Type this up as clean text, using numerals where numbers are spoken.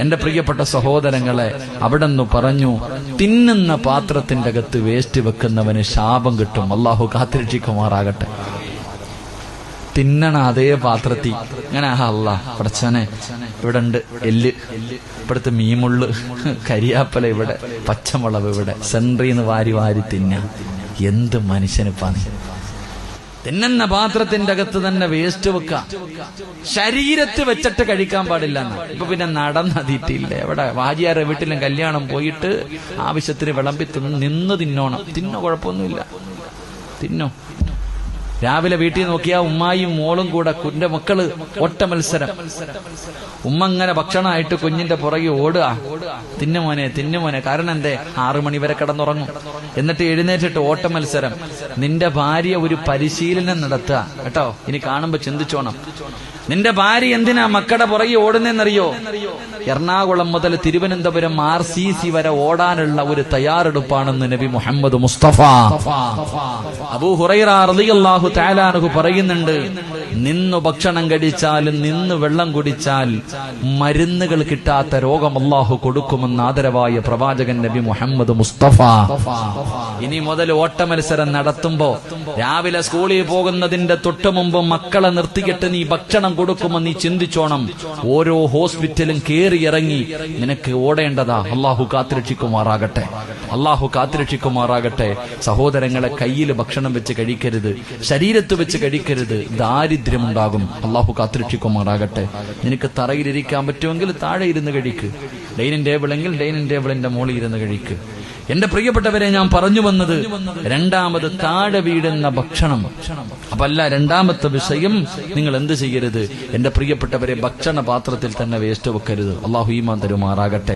എന്റെ പ്രിയപ്പെട്ട സഹോദരങ്ങളെ, അവിടെന്ന് പറഞ്ഞു, തിന്നുന്ന പാത്രത്തിന്റെ അകത്ത് വേസ്റ്റ് വെക്കുന്നവന് ശാപം കിട്ടും. അള്ളാഹു കാത്തിരക്ഷിക്കുമാറാകട്ടെ. തിന്നണ അതേ പാത്രത്തിൽ ഇങ്ങനെ പടച്ചോനെ ഇവിടെ ഉണ്ട് എല്ല്, ഇവിടുത്തെ മീമുള്ള്, കരിയാപ്പല ഇവിടെ, പച്ചമുളക് ഇവിടെ, സെൻട്രീന്ന് വാരി വാരി തിന്ന. എന്ത് മനുഷ്യനിപ്പാണ്! തിന്നുന്ന പാത്രത്തിന്റെ അകത്ത് തന്നെ വേസ്റ്റ് വെക്കാം. ശരീരത്ത് വെച്ചിട്ട് കഴിക്കാൻ പാടില്ല. ഇപ്പൊ പിന്നെ നടന്നതിട്ടില്ല. എവിടെ വാജിയാരെ വീട്ടിലും കല്യാണം പോയിട്ട് ആവശ്യത്തിന് വിളമ്പി നിന്ന് തിന്നോണം. തിന്നോ, കുഴപ്പമൊന്നുമില്ല, തിന്നോ. രാവിലെ വീട്ടിൽ നോക്കിയാ ഉമ്മായും മോളും കൂടെ, കുഞ്ഞിന്റെ മക്കള് ഒട്ട മത്സരം. ഉമ്മ ഇങ്ങനെ ഭക്ഷണമായിട്ട് കുഞ്ഞിന്റെ പുറകെ ഓടുക, തിന്നുമോനെ തിന്നുമോനെ. കാരണം എന്തേ? 6 മണി വരെ കിടന്നുറങ്ങും. എന്നിട്ട് എഴുന്നേറ്റിട്ട് ഓട്ട മത്സരം. നിന്റെ ഭാര്യ ഒരു പരിശീലനം നടത്തുക കേട്ടോ. ഇനി കാണുമ്പോ ചിന്തിച്ചോണം, നിന്റെ ഭാര്യ എന്തിനാ മക്കളുടെ പുറകെ ഓടുന്നറിയോ? എറണാകുളം മുതൽ തിരുവനന്തപുരം RCC വരെ ഓടാനുള്ള ഒരു തയ്യാറെടുപ്പാണെന്ന് നബി മുഹമ്മദ് മുസ്തഫ. അബൂ ഹുറൈറ റളിയല്ലാഹു തആല അൻഹു പറയുന്നുണ്ട്, നിന്നു ഭക്ഷണം കഴിച്ചാലും നിന്ന് വെള്ളം കുടിച്ചാൽ മരുന്നുകൾ കിട്ടാത്ത രോഗം അല്ലാഹു കൊടുക്കുമെന്ന് ആദരവായ പ്രവാചകൻ നബി മുഹമ്മദ് മുസ്തഫ. ഇനി മുതൽ ഓട്ട മത്സരം നടത്തുമ്പോ രാവിലെ സ്കൂളിൽ പോകുന്നതിന്റെ തൊട്ടു മുമ്പ് മക്കളെ നിർത്തിയിട്ട് നീ ഭക്ഷണം കൊടുക്കുമ്പോൾ നീ ചിന്തിച്ചോണം, ഓരോ ഹോസ്പിറ്റലും കേറി ഇറങ്ങി നിനക്ക് ഓടേണ്ടതാ. അള്ളാഹു കാത്തുരക്ഷിക്കുമാറാകട്ടെ, അള്ളാഹു കാത്തുരക്ഷിക്കുമാറാകട്ടെ. സഹോദരങ്ങളെ, കയ്യിൽ ഭക്ഷണം വെച്ച് കഴിക്കരുത്, ശരീരത്ത് വെച്ച് കഴിക്കരുത്, ദാരിദ്ര്യമുണ്ടാകും. അള്ളാഹു കാത്തുരക്ഷിക്കുമാറാകട്ടെ. നിനക്ക് തറയിലിരിക്കാൻ പറ്റുമെങ്കിൽ താഴെ ഇരുന്ന് കഴിക്ക്. ഡൈനിങ് ടേബിളെങ്കിൽ ഡൈനിങ് ടേബിളിന്റെ മുകളിൽ ഇരുന്ന് കഴിക്ക്. എന്റെ പ്രിയപ്പെട്ടവരെ, ഞാൻ പറഞ്ഞു വന്നത് രണ്ടാമത് താഴെ വീടുന്ന ഭക്ഷണം. അപ്പല്ല, രണ്ടാമത്തെ വിഷയം, നിങ്ങൾ എന്ത് ചെയ്യരുത്? എന്റെ പ്രിയപ്പെട്ടവരെ, ഭക്ഷണ പാത്രത്തിൽ തന്നെ വേസ്റ്റ് വെക്കരുത്. അള്ളാഹു ഈമാൻ തരുമാറാകട്ടെ.